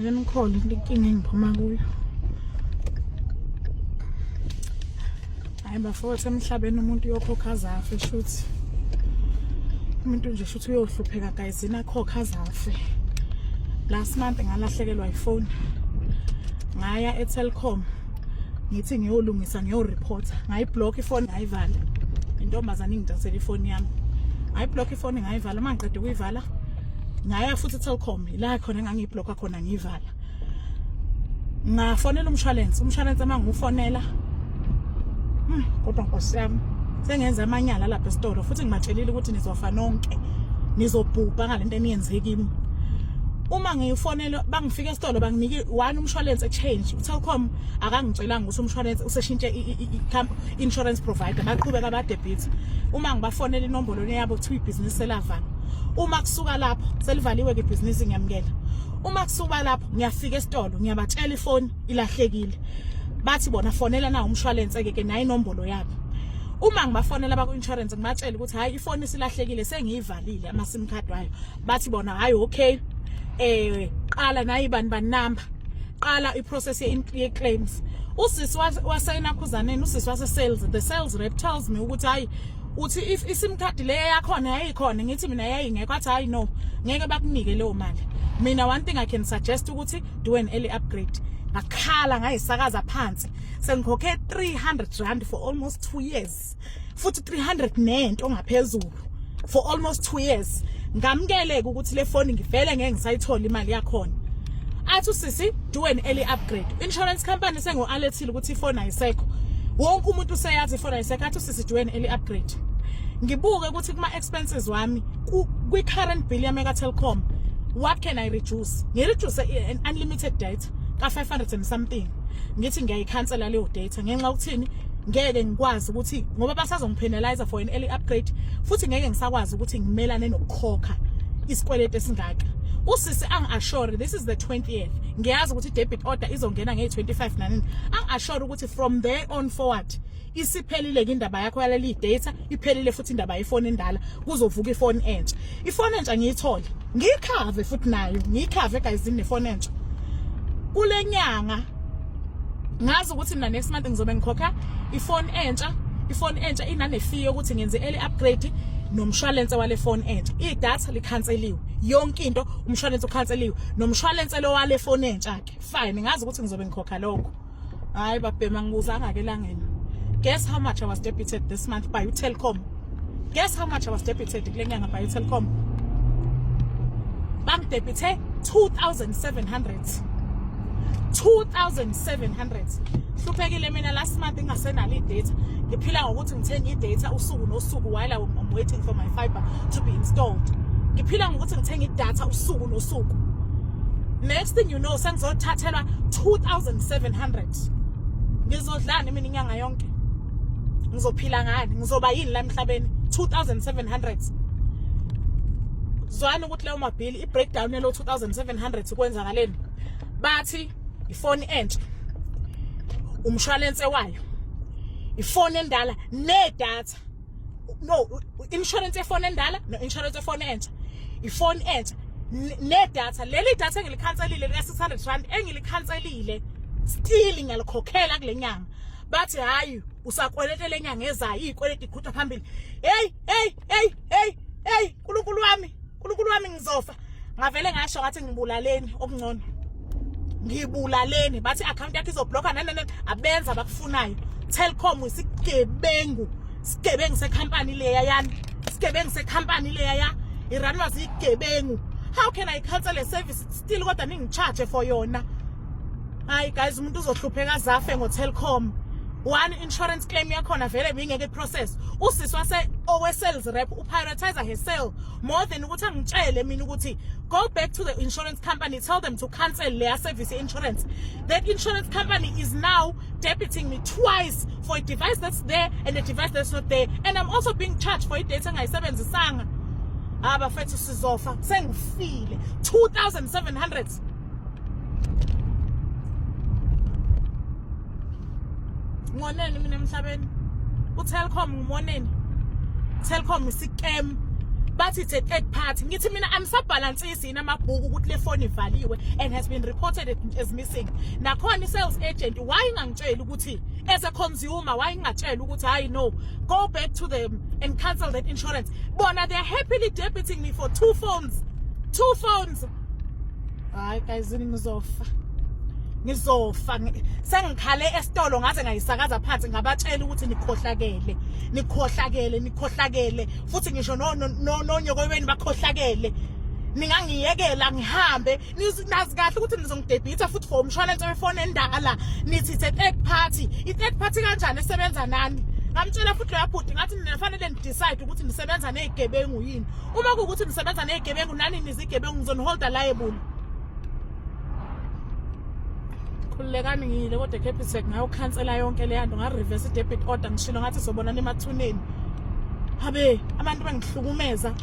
Ngikhole inkinga engiphuma kuyo. Hayi bafowethu emhlabeni umuntu uyokhokha azafe shuthi. Umuntu nje shuthi uyohlupheka guys akhokha azafe. Last month ngalahlekelwa iphone. Ngaya eTelkom. Ngithi ngiyolungisa ngiyoreporta. Ngayiblock iphone ngayivala. Intombazana ingidasela iphone yami. Ngayiblock iphone ngayivala mangiqede ukuyivala. Ngaya futhi eTelkom la khona engangiyibhlokha khona ngiyivala. Ngafonela umshwalense mangiufonela. Kodwa Nkosi yami sengenza amanyala lapha esitolo futhi ngibatshelile ukuthi nizofa nonke. Nizobhubha ngalento eniyenze kimi. Uma ngiyifonela bangifika esitolo banginike one umshwalense change. uTelkom akangicelanga ukuthi umshwalense useshintshe insurance provider baqhubeka ba debit. Uma ngibafonela inombolo yabo kuthiwa ibusiness selavala. Uma kusuka lapho selivaliwe ke business ngiyamukela. Uma kusuka lapho ngiyafika esitolo ngiyabatshela ifoni ilahlekile. Bathi bona fonela na umshwalense ke nayi inombolo yabo. Uma ngibafonela baku insurance ngibatshela ukuthi hayi ifoni isilahlekile sengiyivalile ama sim card wayo. Bathi bona hayi okay. Qala nayi bani number. Qala iprocess ye claims. Usisi wasayina khuzaneni usisi wase sales. The sales rep tells me ukuthi hayi uthi if isim card le yakhona yayikhona ngithi mina yayingekho athi hayi no ngeke bakunike leyo mali. Mina one thing I can suggest ukuthi do an early upgrade. Ngakhala ngayisakaza phansi sengikhokhe 300 rand for almost 2 years. Futhi 300 nento ngaphezulu for almost 2 years. Ngamkeleke ukuthi le phone ngivele ngeke ngisayithola imali yakhona. Athi usisi do an early upgrade. Insurance company sengo alethile ukuthi ifone ayisekho. Wonke umuntu useyazi ifone ayisekho athi usisi do an early upgrade. Ngibuke ukuthi kuma expenses wami kwi current bill yami ka Telkom what can I reduce? Ngireduce an unlimited data ka 500 and something. Ngithi ngiyayicancela leyo data ngenxa ukuthini ngeke ngikwazi ukuthi ngoba basazongipenalize for an early upgrade futhi ngeke ngisakwazi ukuthi ngimelane nokukhokha isikweletu esingaka. Usisi angi-assure this is the 20th. Ngiyazi ukuthi debit order izongena nge-25 nanini. Angi-assure ukuthi from there on forward isiphelile ke indaba yakho yaleli data iphelile futhi indaba yefoni endala kuzovuka ifoni entsha. Ifoni entsha ngiyithola. Ngiyikhave futhi nayo. Ngiyikhave guys inefoni entsha. Kule nyanga ngazi ukuthi mina next month ngizobe ngikhokha ifoni entsha inane fee ukuthi ngenze early upgrade nomshwalense wale phone entsha. Idatha likhanseliwe. Yonke into umshwalense ukhanseliwe nomshwalense lo wale phone entsha ke. Fine ngazi ukuthi ngizobe ngikhokha lokho. Hayi babhema ngibuzanga ke langeni. Guess how much I was debited this month by Telkom? Guess how much I was debited kule nyanga by Telkom? Bank debite 2,700. 2,700. Hluphekile mina last month ngingasenalo idata. Ngiphila ngokuthi ngithenga idata usuku nosuku while I'm waiting for my fiber to be installed. Ngiphila ngokuthi ngithenga idata usuku nosuku. Next thing you know sengizothathelwa 2,700. Ngizodlana mina inyanga yonke. Ngizophila ngani? Ngizoba yini la emhlabeni? 2,700. Zwana ukuthi leyo mabhili i-breakdown yelo 2,700 kwenzakaleni. Bathi ifoni entsha umshwalense wayo ifoni endala nedata no insurance yefoni endala no insurance yefoni entsha ifoni entsha nedata leli data engilikhanselile lika 600 rand engilikhanselile still ngiyalikhokhela kule nyanga bathi hayi usakwelete lenyanga ezayo izikweleti ikhutha phambili hey uNkulunkulu wami ngizofa ngavele ngasho ngathi ngibulaleni okungcono ngibulaleni bathi account yakhe izobhlokha nani abenza abakufunayo. Telkom isigebengu secompany leya yani isigebengu secompany leya ya iranwa zigebengu. How can I cancel a service still kodwa ningicharge for yona? Hayi guys umuntu uzohlupheka zafe ngo Telkom. One insurance claim yakhona vele bingeke process. Usisi wase owe sales rep uprioritize her sale more than ukuthi angitshele mina ukuthi go back to the insurance company, tell them to cancel their service insurance. That insurance company is now debiting me twice for a device that's there and a device that's not there, and I'm also being charged for data engayisebenzisanga. Abafethu sizofa sengifile 2,700. Ngoneni mina emhlabeni uTelkom ngimoneni. Telkom isicam bathi it's a third party. Ngithi mina angisabhalansisi yini amabhuku ukuthi le phone ivaliwe and has been reported as missing. Nakhona i-sales agent why ingangitshela ukuthi as a consumer why ingatshela ukuthi hayi no, go back to them and cancel that insurance. Bona they are happily debiting me for 2 phones. 2 phones. Hayi guys, ngizofa sengikhale esitolo ngaze ngayisakaza phansi ngabatshela ukuthi nikhohlakele futhi ngisho nonyokweni bakhohlakele ningangiyekela ngihambe nazi kahle ukuthi nizongidebita futhi for umshwalense wefone endala nithi it's a third party. I-third party kanjani esebenza nani? Ngamtshela futhi loya bhuti ngathi ninafanele ndidecide ukuthi nisebenza nezigebengu yini. Uma kuukuthi nisebenza nezigebengu nani nizigebengu ngizoniholda liable. Khulekani ngiyile kodwa Capitec ngayokhansela yonke le yanto nga-reverse debit order ngishilo ngathi sobonana emathuneni. Habe abantu bengihlukumeza.